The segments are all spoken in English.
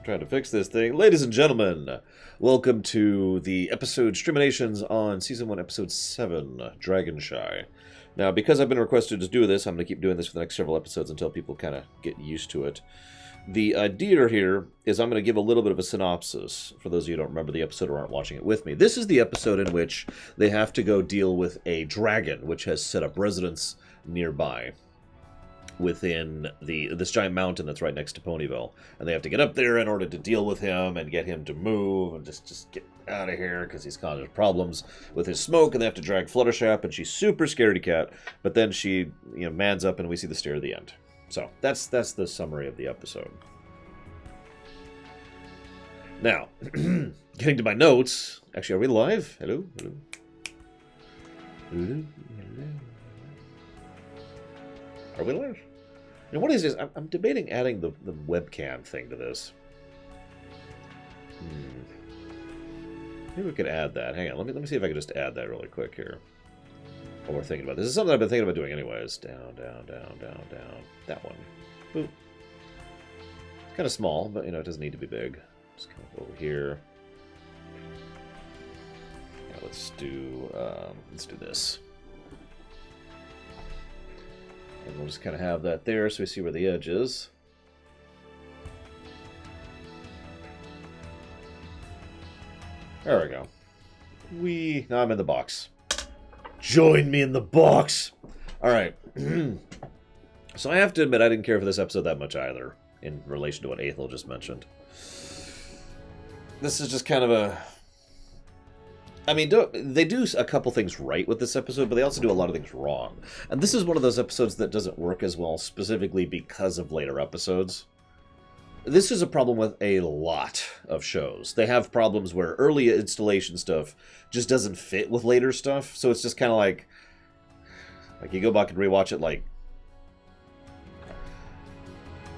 trying to fix this thing. Ladies and gentlemen, welcome to the episode Streaminations on Season 1, Episode 7, Dragonshy. Now, because I've been requested to do this, I'm going to keep doing this for the next several episodes until people kind of get used to it. The idea here is I'm going to give a little bit of a synopsis for those of you who don't remember the episode or aren't watching it with me. This is the episode in which they have to go deal with a dragon, which has set up residence nearby within this giant mountain that's right next to Ponyville. And they have to get up there in order to deal with him and get him to move and just get out of here because he's causing problems with his smoke, and they have to drag Fluttershy up, and she's super scaredy cat, but then she mans up and we see the stair at the end. So that's the summary of the episode. Now, getting to my notes. Actually, are we live? Hello? Hello? Hello? Hello? Are we live? Now, what is this? I'm debating adding the webcam thing to this. Maybe we could add that. Hang on, let me see if I can just add that really quick here. While we're thinking about this. This is something I've been thinking about doing anyways. Down, down, down, down, down. That one. Boop. It's kind of small, but it doesn't need to be big. Just kind of over here. Yeah, let's do this. And we'll just kind of have that there so we see where the edge is. There we go. Now I'm in the box. Join me in the box! Alright. So I have to admit I didn't care for this episode that much either, in relation to what Aethel just mentioned. This is just kind of a... I mean, they do a couple things right with this episode, but they also do a lot of things wrong. And this is one of those episodes that doesn't work as well, specifically because of later episodes. This is a problem with a lot of shows. They have problems where early installation stuff just doesn't fit with later stuff, so it's just kind of like you go back and rewatch it, like...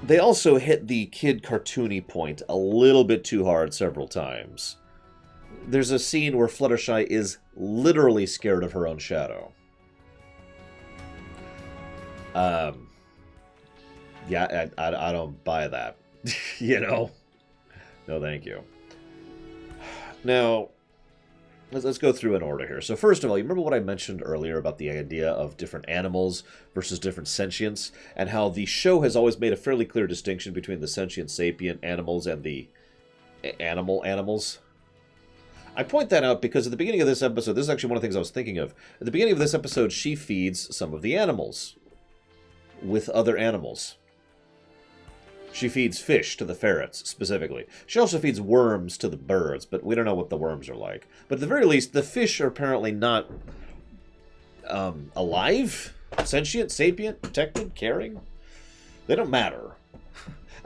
They also hit the kid cartoony point a little bit too hard several times. There's a scene where Fluttershy is literally scared of her own shadow. Yeah, I don't buy that. No thank you. Now, let's go through in order here. So first of all, you remember what I mentioned earlier about the idea of different animals versus different sentients, and how the show has always made a fairly clear distinction between the sentient sapient animals and the animals? I point that out because at the beginning of this episode, this is actually one of the things I was thinking of. At the beginning of this episode, she feeds some of the animals with other animals. She feeds fish to the ferrets, specifically. She also feeds worms to the birds, but we don't know what the worms are like. But at the very least, the fish are apparently not alive, sentient, sapient, protected, caring. They don't matter.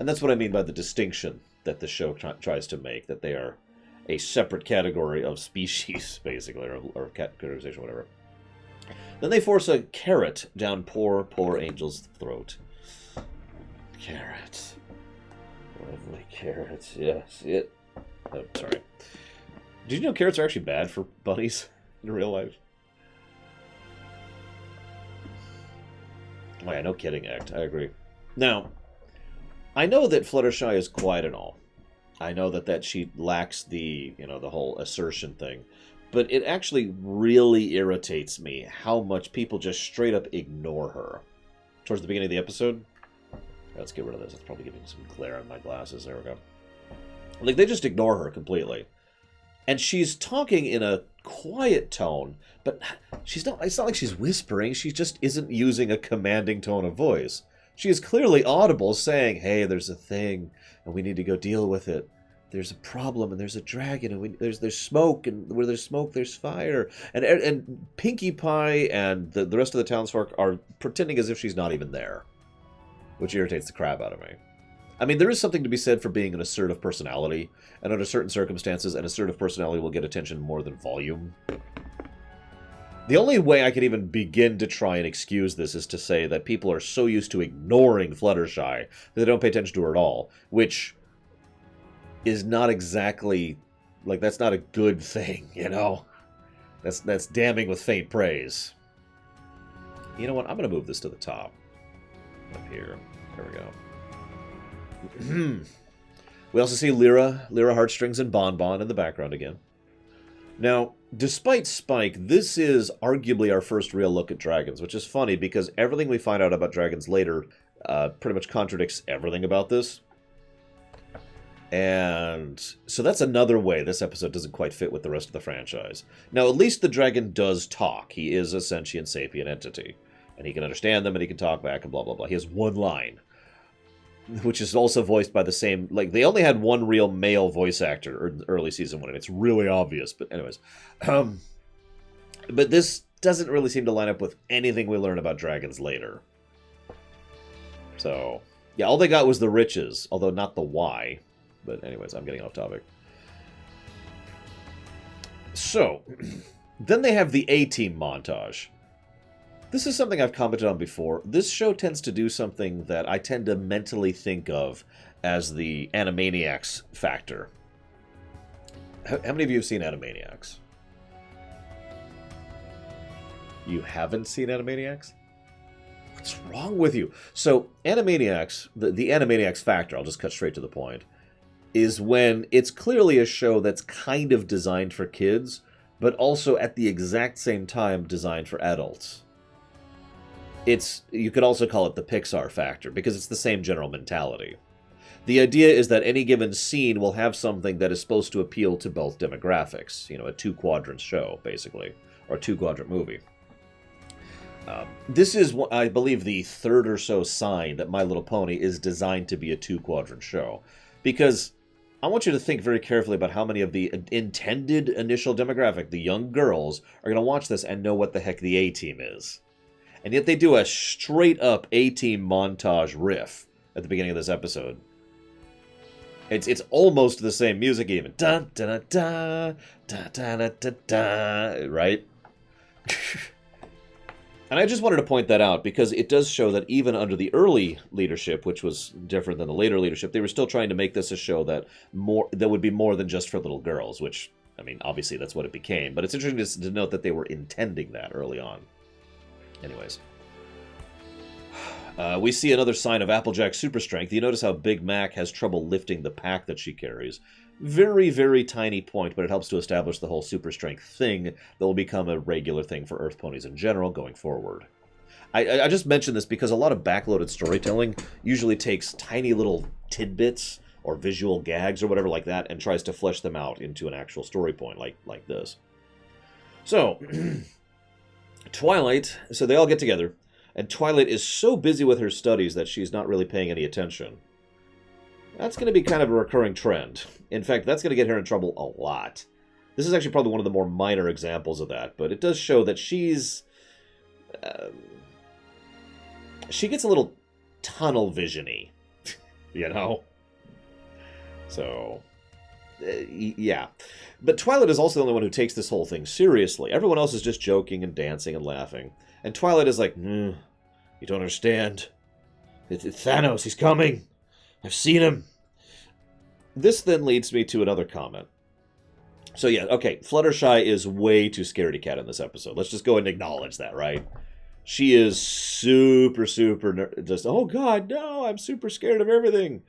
And that's what I mean by the distinction that the show tries to make, that they are a separate category of species, basically, or categorization, whatever. Then they force a carrot down poor Angel's throat. Carrots. Lovely carrots, yes. Oh, sorry. Did you know carrots are actually bad for bunnies in real life? Oh yeah, no kidding, Act. I agree. Now, I know that Fluttershy is quiet and all. I know that she lacks the whole assertion thing. But it actually really irritates me how much people just straight up ignore her. Towards the beginning of the episode... Let's get rid of this. It's probably giving some glare on my glasses. There we go. Like, they just ignore her completely. And she's talking in a quiet tone, but she's not... It's not like she's whispering. She just isn't using a commanding tone of voice. She is clearly audible, saying, hey, there's a thing, and we need to go deal with it. There's a problem, and there's a dragon, and there's smoke, and where there's smoke, there's fire. And Pinkie Pie and the rest of the townsfolk are pretending as if she's not even there, which irritates the crap out of me. I mean, there is something to be said for being an assertive personality, and under certain circumstances, an assertive personality will get attention more than volume. The only way I could even begin to try and excuse this is to say that people are so used to ignoring Fluttershy that they don't pay attention to her at all, which is not exactly... Like, that's not a good thing, That's damning with faint praise. You know what? I'm going to move this to the top. Up here. There we go. We also see Lyra Heartstrings and Bon Bon in the background again. Now, despite Spike, this is arguably our first real look at dragons, which is funny because everything we find out about dragons later pretty much contradicts everything about this. And so that's another way this episode doesn't quite fit with the rest of the franchise. Now, at least the dragon does talk. He is a sentient sapient entity. And he can understand them and he can talk back and blah, blah, blah. He has one line, which is also voiced by the same... Like, they only had one real male voice actor in early season 1, and it's really obvious. But anyways. But this doesn't really seem to line up with anything we learn about dragons later. So, yeah, all they got was the riches, although not the why. But anyways, I'm getting off topic. So, then they have the A-Team montage. This is something I've commented on before. This show tends to do something that I tend to mentally think of as the Animaniacs factor. How many of you have seen Animaniacs? You haven't seen Animaniacs? What's wrong with you? So, Animaniacs, the Animaniacs factor, I'll just cut straight to the point, is when it's clearly a show that's kind of designed for kids, but also at the exact same time designed for adults. You could also call it the Pixar factor, because it's the same general mentality. The idea is that any given scene will have something that is supposed to appeal to both demographics. You know, a two-quadrant show, basically, or a two-quadrant movie. This is, I believe, the third or so sign that My Little Pony is designed to be a two-quadrant show. Because I want you to think very carefully about how many of the intended initial demographic, the young girls, are going to watch this and know what the heck the A-Team is. And yet they do a straight-up A-Team montage riff at the beginning of this episode. It's almost the same music even. Dun, dun, dun, dun, dun, dun, dun, dun, right? And I just wanted to point that out because it does show that even under the early leadership, which was different than the later leadership, they were still trying to make this a show that would be more than just for little girls, which, I mean, obviously that's what it became. But it's interesting to note that they were intending that early on. Anyways. We see another sign of Applejack's super strength. You notice how Big Mac has trouble lifting the pack that she carries. Very, very tiny point, but it helps to establish the whole super strength thing that will become a regular thing for Earth ponies in general going forward. I just mentioned this because a lot of backloaded storytelling usually takes tiny little tidbits or visual gags or whatever like that and tries to flesh them out into an actual story point like this. So, Twilight, so they all get together. And Twilight is so busy with her studies that she's not really paying any attention. That's going to be kind of a recurring trend. In fact, that's going to get her in trouble a lot. This is actually probably one of the more minor examples of that, but it does show that she's... she gets a little tunnel vision-y, you know? So, yeah. But Twilight is also the only one who takes this whole thing seriously. Everyone else is just joking and dancing and laughing. And Twilight is like, you don't understand. It's Thanos, he's coming. I've seen him. This then leads me to another comment. So yeah, okay, Fluttershy is way too scaredy cat in this episode. Let's just go and acknowledge that, right? She is super just, oh god, no, I'm super scared of everything.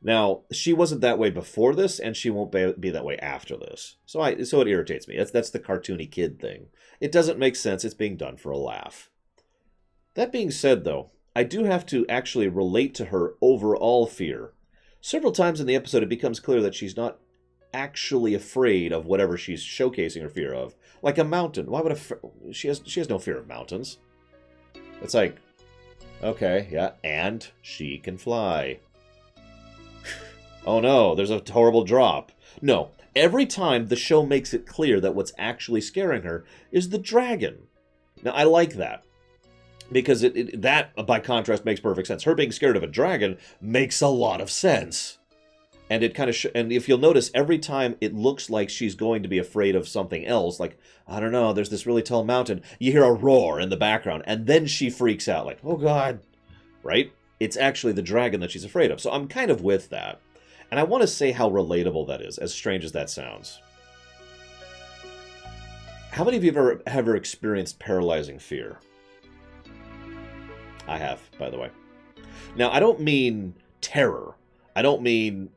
Now, she wasn't that way before this, and she won't be that way after this. So it irritates me. That's the cartoony kid thing. It doesn't make sense. It's being done for a laugh. That being said, though, I do have to actually relate to her overall fear. Several times in the episode, it becomes clear that she's not actually afraid of whatever she's showcasing her fear of. Like a mountain. Why would she has no fear of mountains. It's like, okay, yeah, and she can fly. Oh no, there's a horrible drop. No, every time the show makes it clear that what's actually scaring her is the dragon. Now, I like that. Because that, by contrast, makes perfect sense. Her being scared of a dragon makes a lot of sense. And it kind of and if you'll notice, every time it looks like she's going to be afraid of something else, like, I don't know, there's this really tall mountain, you hear a roar in the background, and then she freaks out, like, oh god, right? It's actually the dragon that she's afraid of. So I'm kind of with that. And I want to say how relatable that is, as strange as that sounds. How many of you have ever experienced paralyzing fear? I have, by the way. Now, I don't mean terror. I don't mean,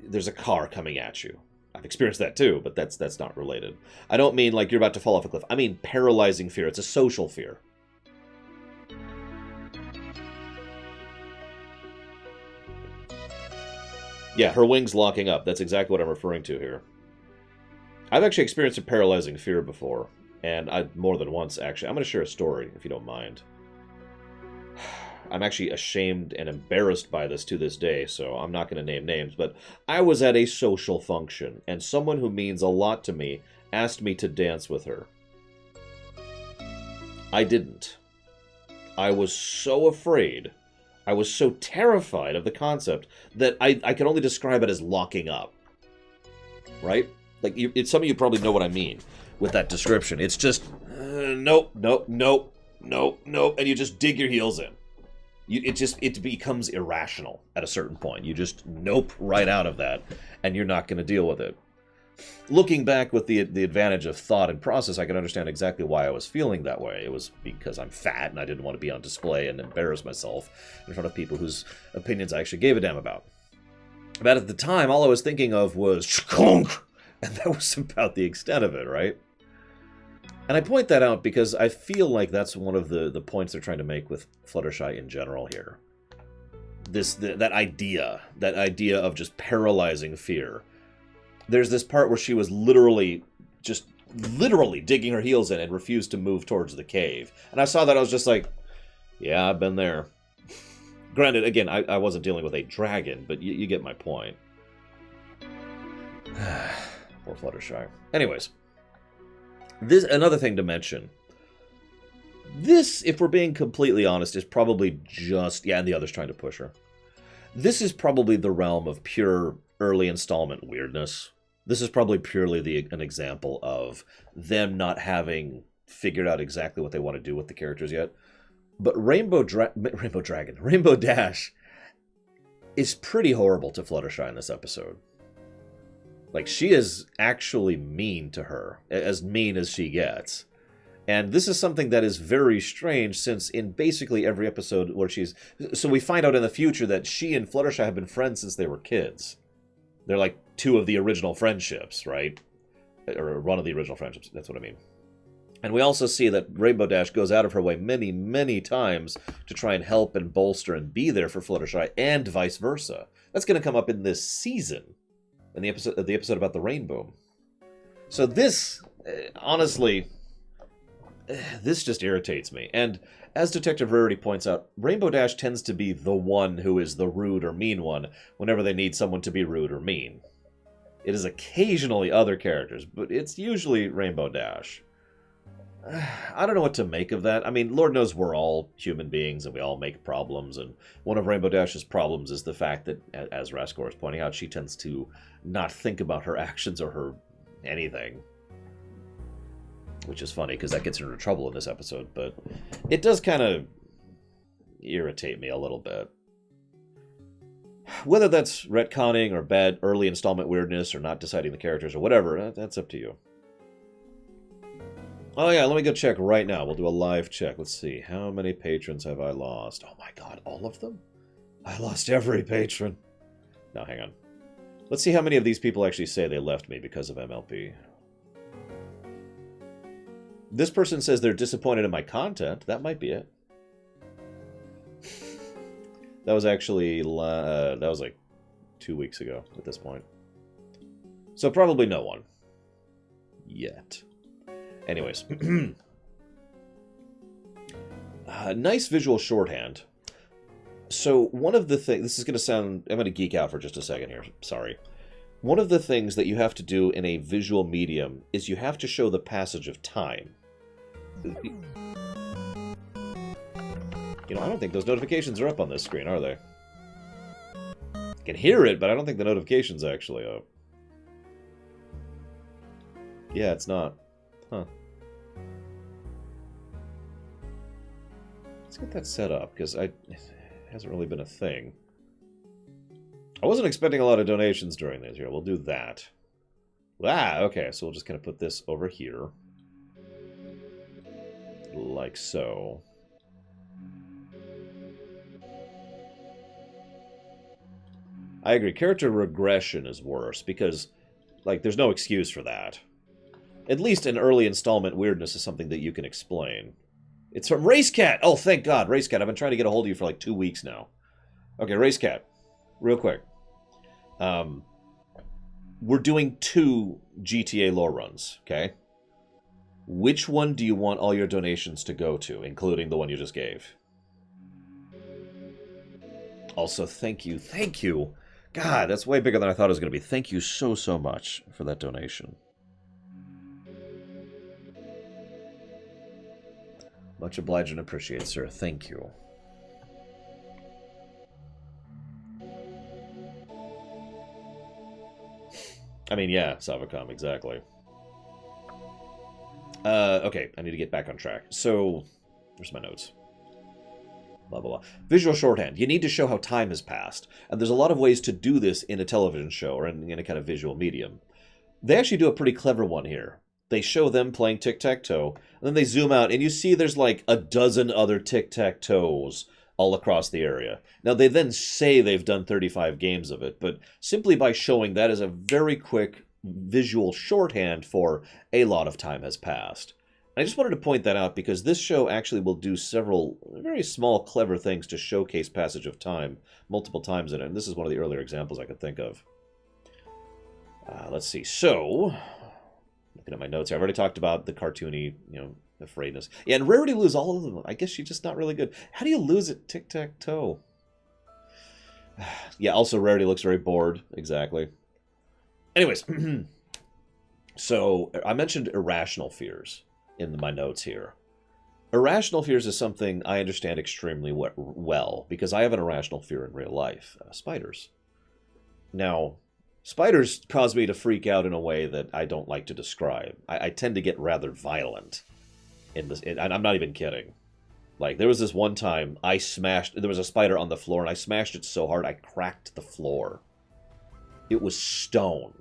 there's a car coming at you. I've experienced that too, but that's not related. I don't mean like you're about to fall off a cliff. I mean paralyzing fear. It's a social fear. Yeah, her wings locking up. That's exactly what I'm referring to here. I've actually experienced a paralyzing fear before, and more than once, actually. I'm going to share a story, if you don't mind. I'm actually ashamed and embarrassed by this to this day, so I'm not going to name names, but I was at a social function, and someone who means a lot to me asked me to dance with her. I didn't. I was so afraid. I was so terrified of the concept that I can only describe it as locking up. Right? Like, some of you probably know what I mean with that description. It's just, nope, nope, nope, nope, nope, and you just dig your heels in. It becomes irrational at a certain point. You just nope right out of that, and you're not going to deal with it. Looking back with the advantage of thought and process, I can understand exactly why I was feeling that way. It was because I'm fat and I didn't want to be on display and embarrass myself in front of people whose opinions I actually gave a damn about. But at the time, all I was thinking of was chkonk, and that was about the extent of it, right? And I point that out because I feel like that's one of the points they're trying to make with Fluttershy in general here. That idea of just paralyzing fear. There's this part where she was literally digging her heels in and refused to move towards the cave. And I saw that, I was just like, yeah, I've been there. Granted, again, I wasn't dealing with a dragon, but you get my point. Poor Fluttershy. Anyways, another thing to mention. This, if we're being completely honest, is probably just... Yeah, and the other's trying to push her. This is probably the realm of pure early installment weirdness. This is probably purely an example of them not having figured out exactly what they want to do with the characters yet. But Rainbow Dash is pretty horrible to Fluttershy in this episode. Like, she is actually mean to her, as mean as she gets. And this is something that is very strange, since in basically every episode where she's... So we find out in the future that she and Fluttershy have been friends since they were kids. They're like two of the original friendships, right? Or one of the original friendships, that's what I mean. And we also see that Rainbow Dash goes out of her way many, many times to try and help and bolster and be there for Fluttershy, and vice versa. That's going to come up in this season, in the episode about the rainbow. So this, honestly, this just irritates me. And as Detective Rarity points out, Rainbow Dash tends to be the one who is the rude or mean one whenever they need someone to be rude or mean. It is occasionally other characters, but it's usually Rainbow Dash. I don't know what to make of that. I mean, Lord knows we're all human beings and we all make problems, and one of Rainbow Dash's problems is the fact that, as Raskor is pointing out, she tends to not think about her actions or her anything. Which is funny, because that gets her into trouble in this episode, but it does kind of irritate me a little bit. Whether that's retconning or bad early installment weirdness or not deciding the characters or whatever, that's up to you. Oh yeah, let me go check right now. We'll do a live check. Let's see. How many patrons have I lost? Oh my god, all of them? I lost every patron. No, hang on. Let's see how many of these people actually say they left me because of MLP. This person says they're disappointed in my content. That might be it. That was actually, that was like 2 weeks ago at this point. So probably no one. Yet. Anyways. Nice visual shorthand. So one of the things, this is going to sound, I'm going to geek out for just a second here. Sorry. One of the things that you have to do in a visual medium is you have to show the passage of time. You know, I don't think those notifications are up on this screen, are they? I can hear it, but I don't think the notification's actually up. Yeah, it's not. Huh. Let's get that set up, because it hasn't really been a thing. I wasn't expecting a lot of donations during this year. We'll do that. Ah, okay, so we'll just kind of put this over here. Like so. I agree. Character regression is worse because, like, there's no excuse for that. At least an early installment weirdness is something that you can explain. It's from Racecat! Oh, thank God, Racecat. I've been trying to get a hold of you for like 2 weeks now. Okay, Racecat. Real quick. We're doing 2 GTA lore runs, okay? Which one do you want all your donations to go to, including the one you just gave? Also, thank you. Thank you! God, that's way bigger than I thought it was going to be. Thank you so, so much for that donation. Much obliged and appreciate, sir. Thank you. I mean, yeah, Savacom, exactly. Okay, I need to get back on track. So, where's my notes? Blah, blah, blah. Visual shorthand. You need to show how time has passed. And there's a lot of ways to do this in a television show or in a kind of visual medium. They actually do a pretty clever one here. They show them playing tic-tac-toe, and then they zoom out, and you see there's like a dozen other tic-tac-toes all across the area. Now, they then say they've done 35 games of it, but simply by showing that is a very quick visual shorthand for a lot of time has passed. I just wanted to point that out because this show actually will do several very small, clever things to showcase passage of time multiple times in it, and this is one of the earlier examples I could think of. Let's see. So, looking at my notes here, I've already talked about the cartoony, afraidness. Yeah, and Rarity lose all of them. I guess she's just not really good. How do you lose at tic-tac-toe? Yeah, also Rarity looks very bored. Exactly. Anyways, so I mentioned irrational fears in my notes here. Irrational fears is something I understand extremely well because I have an irrational fear in real life. Spiders. Now, spiders cause me to freak out in a way that I don't like to describe. I tend to get rather violent in this, and I'm not even kidding. Like, there was this one time there was a spider on the floor, and I smashed it so hard I cracked the floor. It was stone.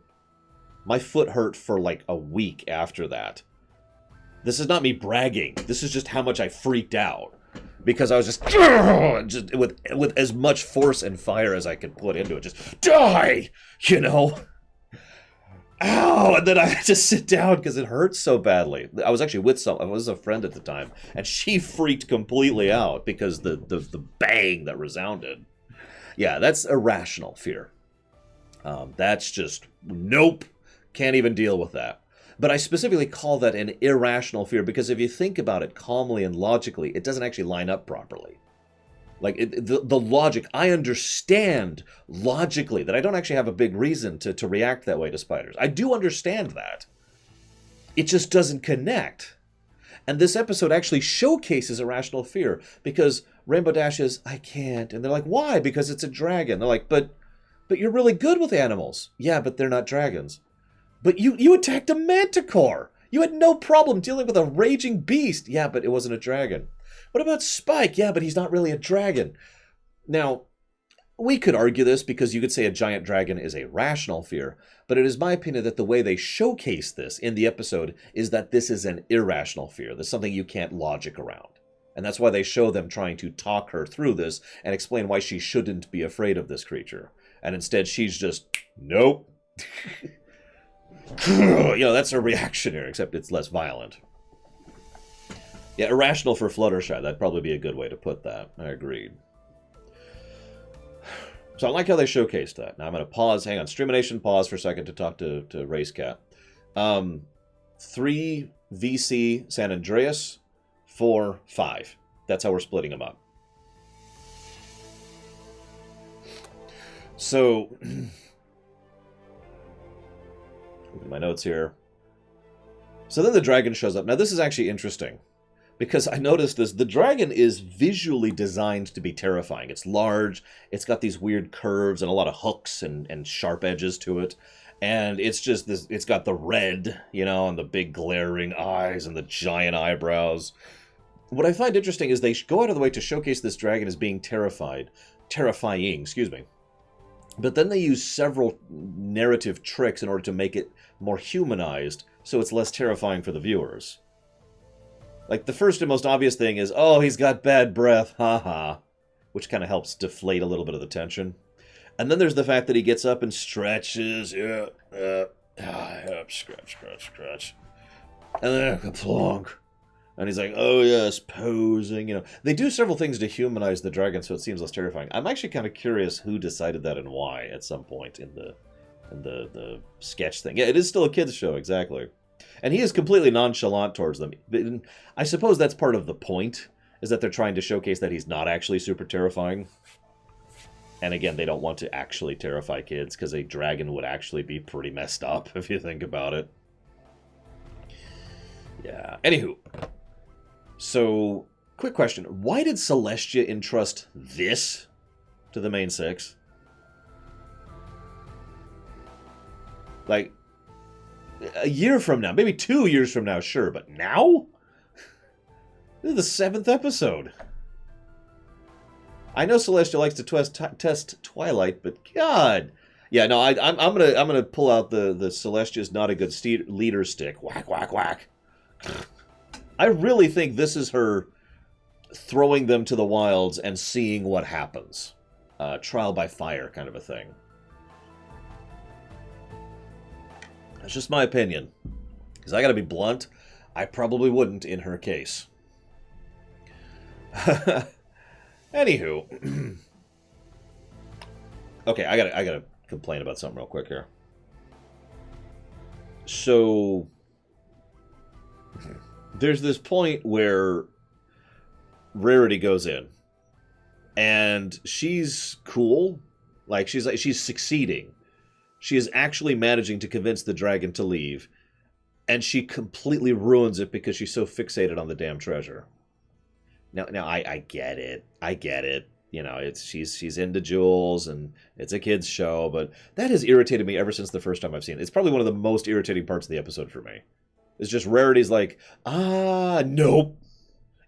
My foot hurt for like a week after that. This is not me bragging. This is just how much I freaked out. Because I was just with as much force and fire as I could put into it. Just, die! Ow! And then I had to sit down because it hurt so badly. I was actually with I was a friend at the time. And she freaked completely out because the bang that resounded. Yeah, that's irrational fear. That's just, nope. Can't even deal with that. But I specifically call that an irrational fear because if you think about it calmly and logically, it doesn't actually line up properly. Like, the logic, I understand logically that I don't actually have a big reason to react that way to spiders. I do understand that. It just doesn't connect. And this episode actually showcases irrational fear because Rainbow Dash is, I can't. And they're like, why? Because it's a dragon. They're like, but you're really good with animals. Yeah, but they're not dragons. But you attacked a manticore. You had no problem dealing with a raging beast. Yeah, but it wasn't a dragon. What about Spike? Yeah, but he's not really a dragon. Now, we could argue this because you could say a giant dragon is a rational fear, but it is my opinion that the way they showcase this in the episode is that this is an irrational fear. There's something you can't logic around. And that's why they show them trying to talk her through this and explain why she shouldn't be afraid of this creature. And instead she's just, nope. That's a reactionary, except it's less violent. Yeah, irrational for Fluttershy. That'd probably be a good way to put that. I agreed. So I like how they showcased that. Now I'm going to pause. Hang on. Streamination, pause for a second to talk to Racecat. 3 VC San Andreas, 4 5. That's how we're splitting them up. So... my notes here. So then the dragon shows up. Now this is actually interesting because I noticed this. The dragon is visually designed to be terrifying. It's large. It's got these weird curves and a lot of hooks and sharp edges to it. And it's just this, it's got the red, and the big glaring eyes and the giant eyebrows. What I find interesting is they go out of the way to showcase this dragon as being terrifying, excuse me. But then they use several narrative tricks in order to make it more humanized, so it's less terrifying for the viewers. Like, the first and most obvious thing is, oh, he's got bad breath, haha, which kind of helps deflate a little bit of the tension. And then there's the fact that he gets up and stretches. Yeah, scratch. And then a plonk. And he's like, oh yes, posing. You know, they do several things to humanize the dragon so it seems less terrifying. I'm actually kind of curious who decided that and why at some point in the sketch thing. Yeah, it is still a kids show, exactly. And he is completely nonchalant towards them. I suppose that's part of the point, is that they're trying to showcase that he's not actually super terrifying. And again, they don't want to actually terrify kids, because a dragon would actually be pretty messed up, if you think about it. Yeah. Anywho. So, quick question. Why did Celestia entrust this to the main six? Like, a year from now, maybe 2 years from now, sure, but now? This is the 7th episode. I know Celestia likes to test Twilight, but God, yeah, no, I'm gonna pull out the Celestia's not a good leader stick. Whack, whack, whack. I really think this is her throwing them to the wilds and seeing what happens. Trial by fire kind of a thing. That's just my opinion. Because I gotta be blunt, I probably wouldn't in her case. Anywho. Okay, I gotta complain about something real quick here. So there's this point where Rarity goes in. And she's cool. Like she's succeeding. She is actually managing to convince the dragon to leave. And she completely ruins it because she's so fixated on the damn treasure. Now I get it. I get it. You know, she's into jewels and it's a kid's show, but that has irritated me ever since the first time I've seen it. It's probably one of the most irritating parts of the episode for me. It's just Rarity's like, nope.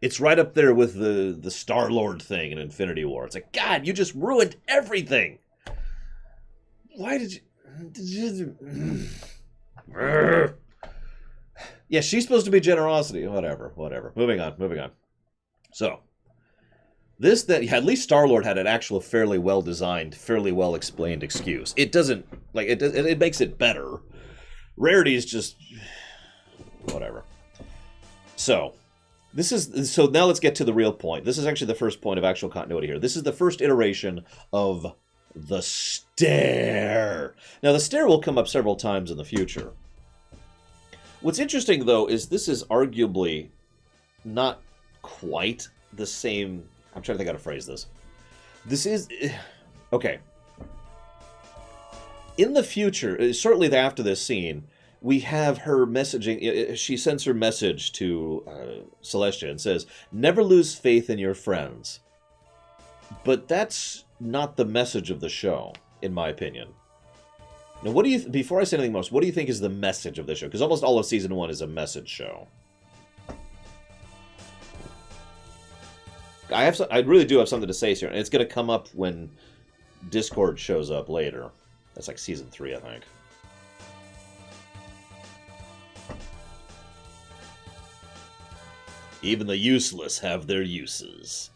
It's right up there with the Star-Lord thing in Infinity War. It's like, God, you just ruined everything. Why did you... Yeah, she's supposed to be generosity. Whatever. Moving on. So, at least Star-Lord had an actual fairly well-designed, fairly well-explained excuse. It doesn't, like, it makes it better. Rarity is just... whatever. So now let's get to the real point. This is actually the first point of actual continuity here. This is the first iteration of the stair. Now, the stair will come up several times in the future. What's interesting, though, is this is arguably not quite the same... I'm trying to think how to phrase this. This is... okay. In the future, shortly after this scene, we have her messaging. She sends her message to Celestia and says, never lose faith in your friends. But that's not the message of the show, in my opinion. Now, what do you... before I say anything else, what do you think is the message of the show? Because almost all of Season 1 is a message show. I really do have something to say here, and it's going to come up when Discord shows up later. That's like Season 3, I think. Even the useless have their uses.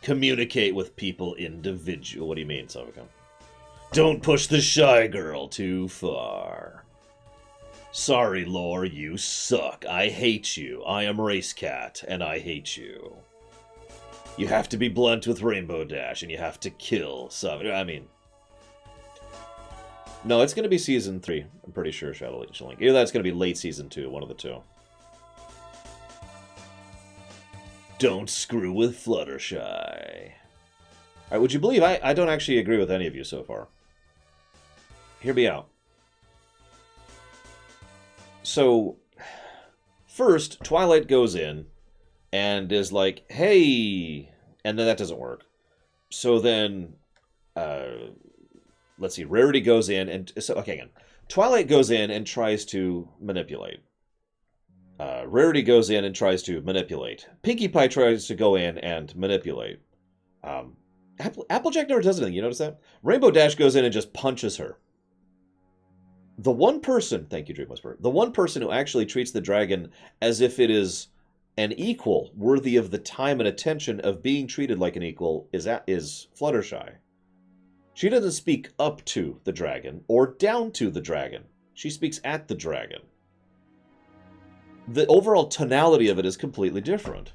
Communicate with people individually. What do you mean, Sovika? Don't push the shy girl too far. Sorry, Lore, you suck. I hate you. I am Race Cat, and I hate you. You have to be blunt with Rainbow Dash, and you have to kill some... I mean... no, it's going to be Season 3. I'm pretty sure, Shadow Link. Either that's going to be late Season 2, one of the two. Don't screw with Fluttershy. Alright, would you believe I don't actually agree with any of you so far? Hear me out. So, first, Twilight goes in and is like, hey, and then that doesn't work. So then, let's see, Rarity goes in and, so, okay, again. Twilight goes in and tries to manipulate. Rarity goes in and tries to manipulate. Pinkie Pie tries to go in and manipulate. Applejack never does anything, you notice that? Rainbow Dash goes in and just punches her. The one person, thank you, Dream Whisperer, the one person who actually treats the dragon as if it is an equal, worthy of the time and attention of being treated like an equal, is Fluttershy. She doesn't speak up to the dragon or down to the dragon. She speaks at the dragon. The overall tonality of it is completely different.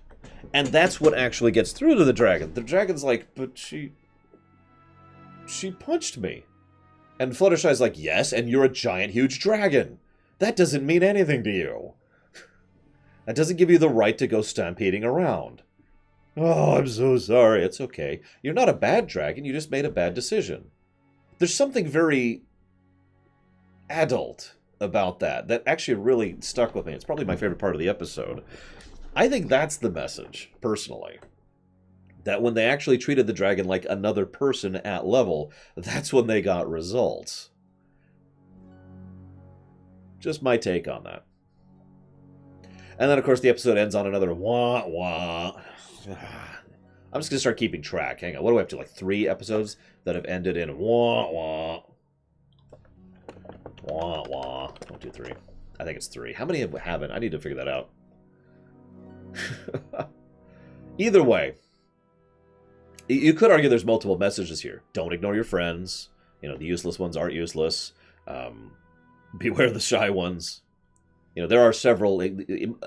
And that's what actually gets through to the dragon. The dragon's like, but she punched me. And Fluttershy's like, yes, and you're a giant, huge dragon. That doesn't mean anything to you. That doesn't give you the right to go stampeding around. Oh, I'm so sorry. It's okay. You're not a bad dragon. You just made a bad decision. There's something very adult about that actually really stuck with me. It's probably my favorite part of the episode. I think that's the message, personally. That when they actually treated the dragon like another person at level, that's when they got results. Just my take on that. And then, of course, the episode ends on another wah wah. I'm just going to start keeping track. Hang on. What do we have to, like 3 episodes that have ended in wah wah? Wah wah. 1, 2, 3. I think it's 3. How many haven't? I need to figure that out. Either way, you could argue there's multiple messages here. Don't ignore your friends. You know, the useless ones aren't useless. Beware the shy ones. You know, there are several.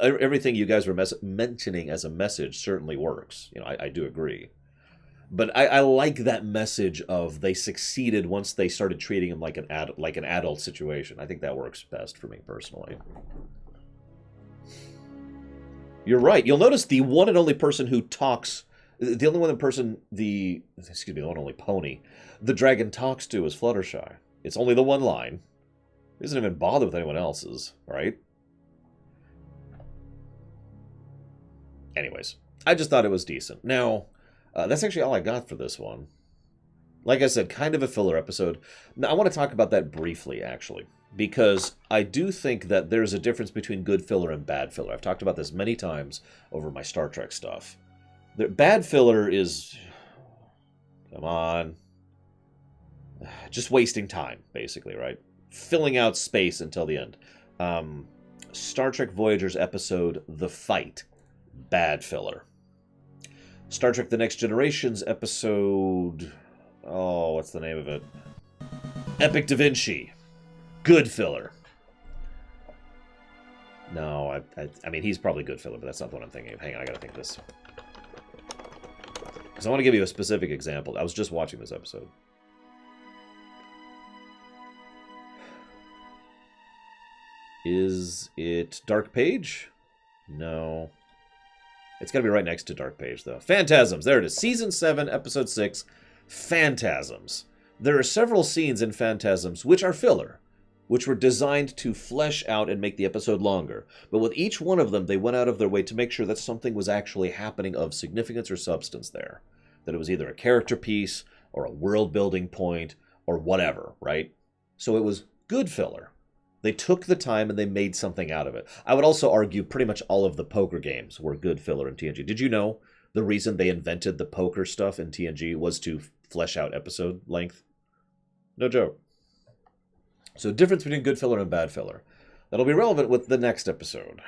Everything you guys were mentioning as a message certainly works. You know, I do agree. But I like that message of they succeeded once they started treating him like an adult situation. I think that works best for me personally. You're right. You'll notice the one and only person who talks, the only one person the one and only pony the dragon talks to is Fluttershy. It's only the one line. He doesn't even bother with anyone else's, right? Anyways, I just thought it was decent. Now, that's actually all I got for this one. Like I said, kind of a filler episode. Now, I want to talk about that briefly, actually, because I do think that there's a difference between good filler and bad filler. I've talked about this many times over my Star Trek stuff. The bad filler is, come on, just wasting time, basically, right? Filling out space until the end. Star Trek Voyager's episode, The Fight, bad filler. Star Trek The Next Generation's episode, oh, what's the name of it? Epic Da Vinci, good filler. No, I mean, he's probably good filler, but that's not what I'm thinking of. Hang on, I gotta think this. Because I want to give you a specific example. I was just watching this episode. Is it Dark Page? No. It's got to be right next to Dark Page, though. Phantasms. There it is. Season 7, Episode 6. Phantasms. There are several scenes in Phantasms which are filler, which were designed to flesh out and make the episode longer. But with each one of them, they went out of their way to make sure that something was actually happening of significance or substance there. That it was either a character piece or a world-building point or whatever, right? So it was good filler. They took the time and they made something out of it. I would also argue pretty much all of the poker games were good filler in TNG. Did you know the reason they invented the poker stuff in TNG was to flesh out episode length? No joke. So difference between good filler and bad filler. That'll be relevant with the next episode.